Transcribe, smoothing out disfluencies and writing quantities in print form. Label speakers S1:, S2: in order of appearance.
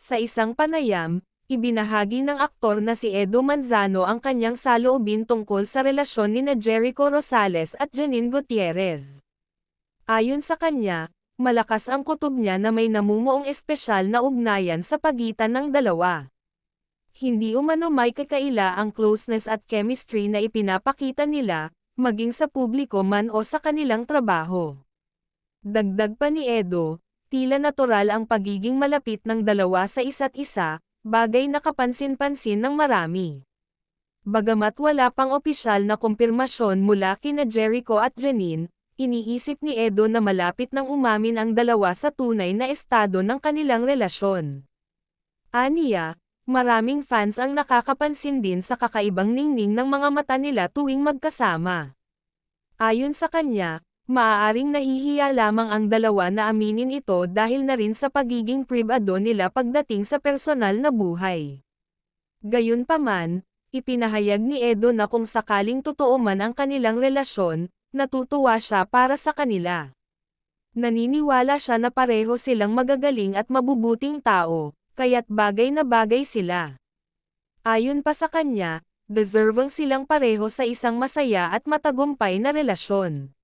S1: Sa isang panayam, ibinahagi ng aktor na si Edo Manzano ang kanyang saloobin tungkol sa relasyon nina Jericho Rosales at Janine Gutierrez. Ayon sa kanya, malakas ang kutob niya na may namumuong espesyal na ugnayan sa pagitan ng dalawa. Hindi umano may kakaila ang closeness at chemistry na ipinapakita nila, maging sa publiko man o sa kanilang trabaho. Dagdag pa ni Edo, tila natural ang pagiging malapit ng dalawa sa isa't isa, bagay na kapansin-pansin ng marami. Bagamat wala pang opisyal na kumpirmasyon mula kina Jericho at Janine, iniisip ni Edo na malapit nang umamin ang dalawa sa tunay na estado ng kanilang relasyon. Aniya, maraming fans ang nakakapansin din sa kakaibang ningning ng mga mata nila tuwing magkasama. Ayon sa kanya, maaaring nahihiya lamang ang dalawa na aminin ito dahil na rin sa pagiging pribado nila pagdating sa personal na buhay. Gayunpaman, ipinahayag ni Edo na kung sakaling totoo man ang kanilang relasyon, natutuwa siya para sa kanila. Naniniwala siya na pareho silang magagaling at mabubuting tao, kaya't bagay na bagay sila. Ayon pa sa kanya, deserving silang pareho sa isang masaya at matagumpay na relasyon.